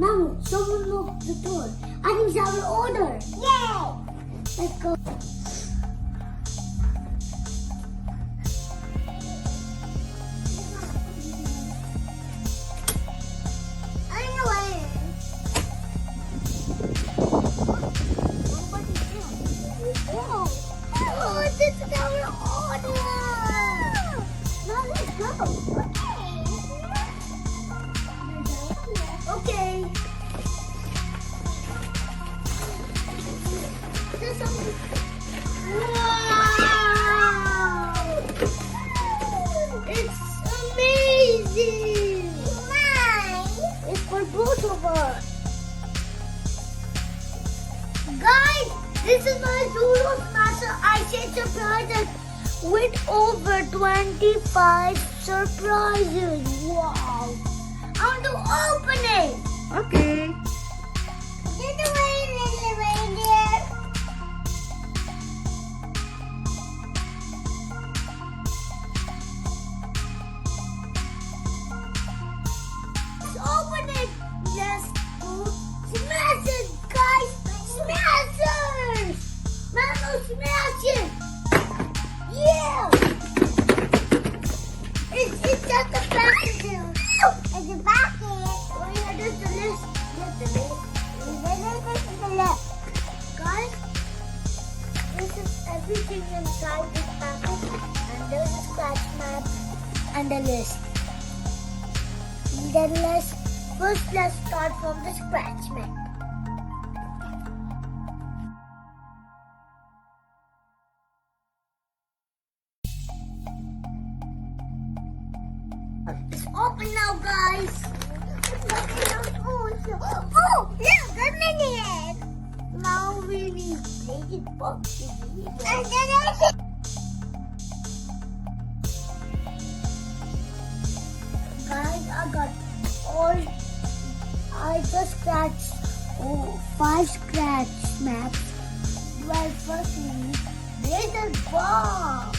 Mom, someone knocked the door. I think it's our order. Yay! Let's go. Oh, this is our order. Now let's go. Okay. There's something. Wow! It's amazing. Nice. It's for both of us. Guys, this is my Zuru Master Ashar surprise with over 25 surprises. Wow! I want to open it. Okay. Get away, little reindeer. Let's open it. Let's go smash it, guys. Smashers! Mama, smash it! Yeah! It's at the back of here. At the back here. Oh yeah, there's the list. There's the list. There's the list. Guys, this is everything inside this packet. And there's a scratch map and a list. Then let's start from the scratch map. It's open now, guys. Oh, look, a minute. Now we need blanket boxes. And then guys, I just scratched 5 scratch maps. Well, first we need little bomb.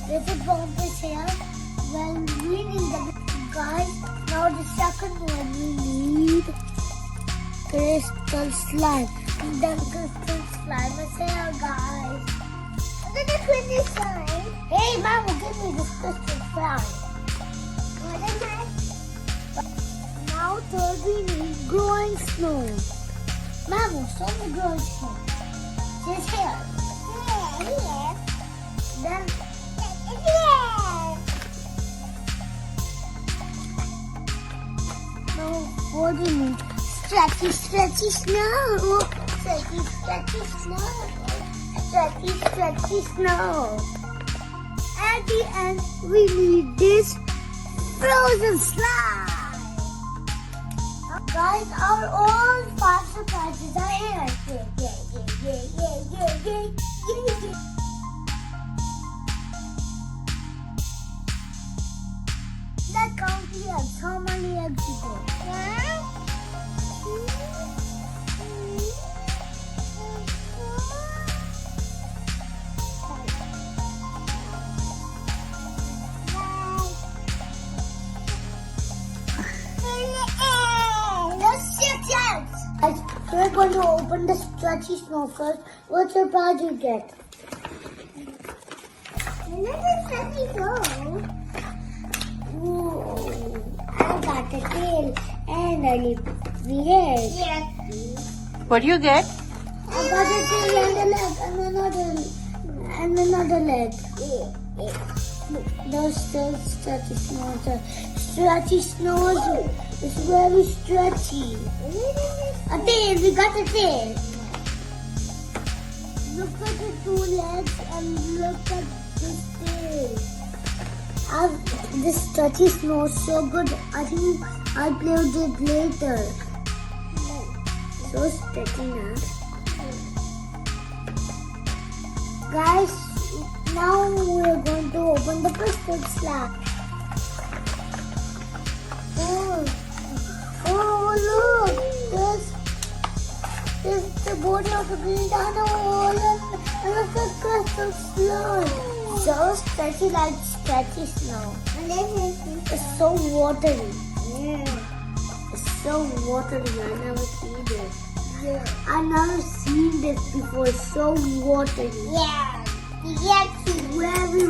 Little bomb is here. Well, we need the guys. Now the second one we need crystal slime. And then crystal slime is here, guys. And then the crystal slime. Hey, Mama, give me this crystal slime. What is it? Now third we need growing snow. Mama, show me growing snow. It's here. Here. Then it's here. Now what do you need? Stretchy snow. Stretchy snow. Stretchy snow. At the end, we need this frozen slime. Guys, our all 5 surprises are here. Yeah. Let's count the eggs. How many eggs you got? 1, 2, 3, 4, 5. We're going to open the stretchy snow first. What surprise you get? Another stretchy snow. Ooh, I got a tail and a lip. Yes. What do you get? I got a tail and a leg and another leg. Those still stretchy snows. Stretchy snows is very stretchy. A tail, we got a tail. Look at the 2 legs and look at this tail. This stretchy snow is so good. I think I'll play with it later. So stretchy now. Guys, now we're going to open the crystal slab. Oh, look! There's the body of the green dino and look at crystal slime. So stretchy like stretchy snow. And then it's so watery. It's so watery. I never seen this. Yeah. I never seen this before. So watery. Yeah. Yucky. Very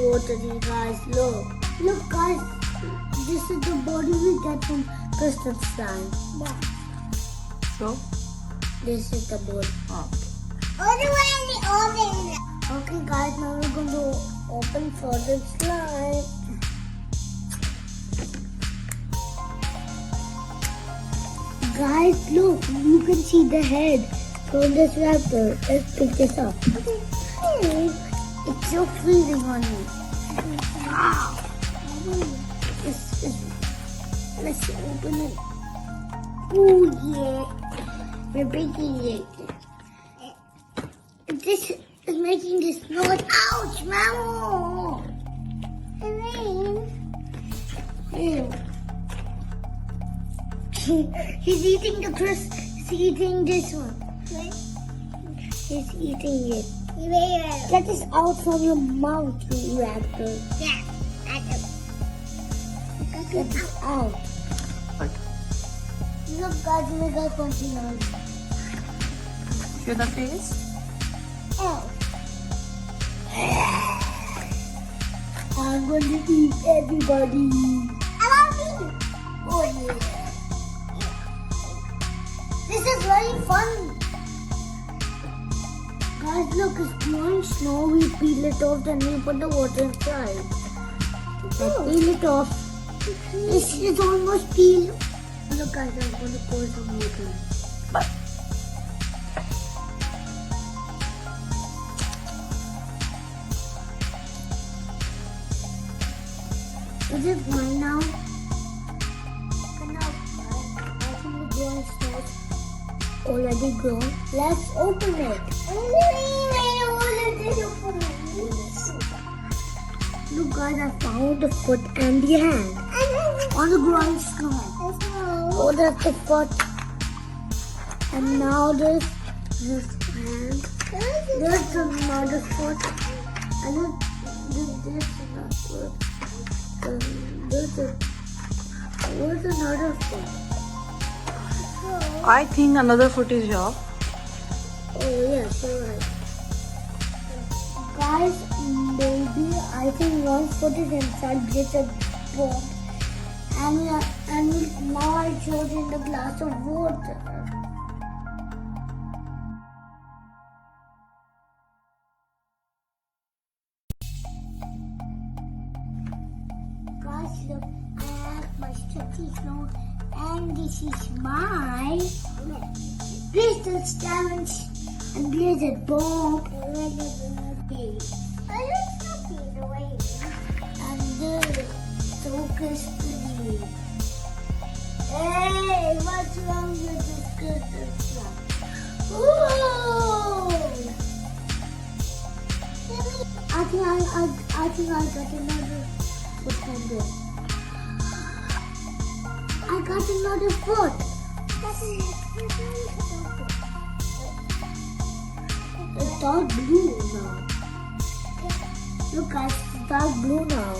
watery, guys. Look, guys. This is the body we get from custard slime. Yeah. So? This is the body. Oh. All the way in the oven. Okay, guys. Now we're going to open frozen slime. Guys, look. You can see the head from this raptor. Let's pick this up. Okay. It's so freezing on me. Wow. Let's open it. Oh yeah. We're breaking it. This is making this noise. Ouch, Mamo! Ew. He's eating the crisp. He's eating this one. He's eating it. Yeah. Get this out from your mouth, you raptor. Yeah. Get this out. What? Look, guys, we got something else. Show the face? Oh. I'm going to eat everybody. I love you. Oh, yeah. This is very fun. Guys, look, it's blowing snow. We peel it off, then we put the water inside. Peel it off. This is almost peeled. Look, guys, I'm going to pour some water. But. Is it fine now? I think the growing snow is already grown. Let's open it. Look, guys, I found the foot and the hand on the growing snow. Oh, that's the foot. And now there's this hand. There's another foot. And then there's another foot. Where's another foot? I think another foot is here. Oh, yes, you're right. Guys, maybe I think one foot is inside this bone. And now I showed in the glass of water. Guys, look, I have my sticky snow, and this is my blizzard challenge and blizzard bomb. And this focus pretty. Hey, what's wrong with this custard slime? Ooh! I think I got another foot from this. I got another foot. It's dark blue now. Look, guys, it's dark blue now.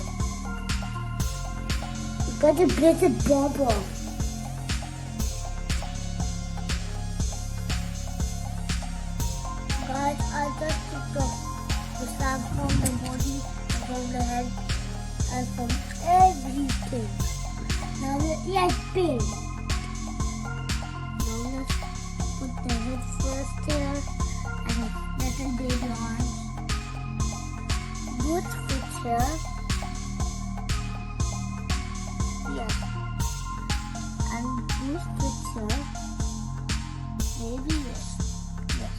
You got to break the bomb off. Guys, I just took the slab from the body, from the head, and from everything. Now let's pig. Now let's put the head first here and a little baby arms. Good foot here. Yes. And good foot here. Maybe yes. Yes.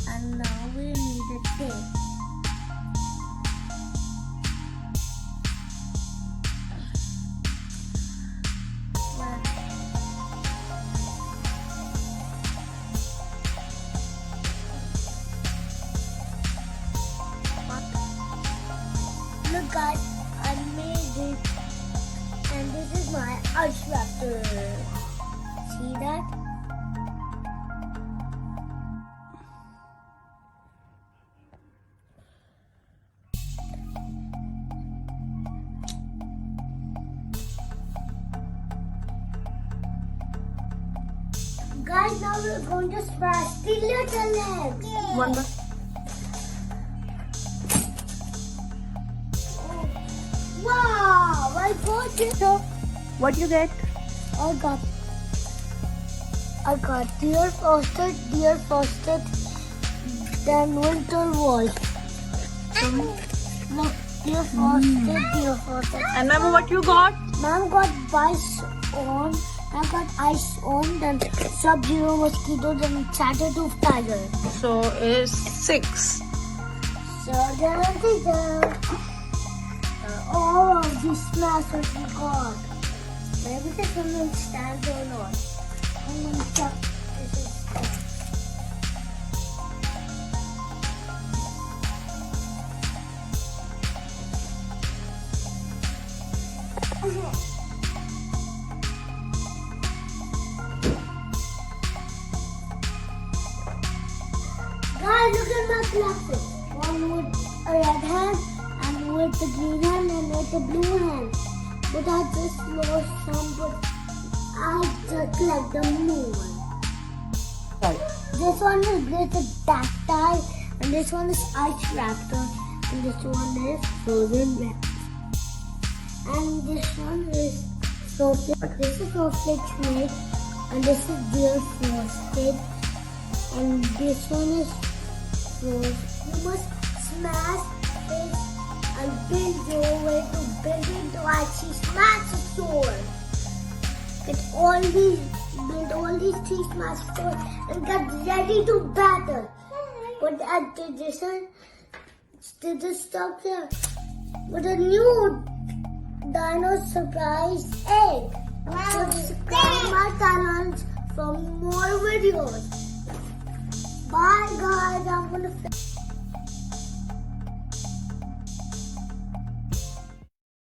And now we need a tape. Look, guys, I made it, and this is my Ashar. See that? Guys, now we're going to smash the little leg. One more. Wow, I got it. So, what you get? I got deer frosted, then winter wall. Look, deer frosted. And remember what you got? Mom got ice on. I got ice on, then Sub-Zero mosquito, then Saber-tooth tiger. So is 6. So then all of these snacks that we got. Maybe this one will stand or not. I'm going to check this is stand. Guys, look at my glasses. One with a red hand, and with the green hand, and with the blue hand. But I just lost some, but I just like the blue one. Right. This one is Blizzard Tactile, and this one is Ice Raptor, and this one is Frozen Web. And this one is Snowflake. This is Snowflake Snake, and this is Deer Frosted, and this one is Frozen. You must smash this and build your way to build it to actually smash the sword. Build all these 3 smash swords and get ready to battle. But at this one, did this stop there? With a new Dino surprise egg. Subscribe my channel for more videos. Bye guys, I'm gonna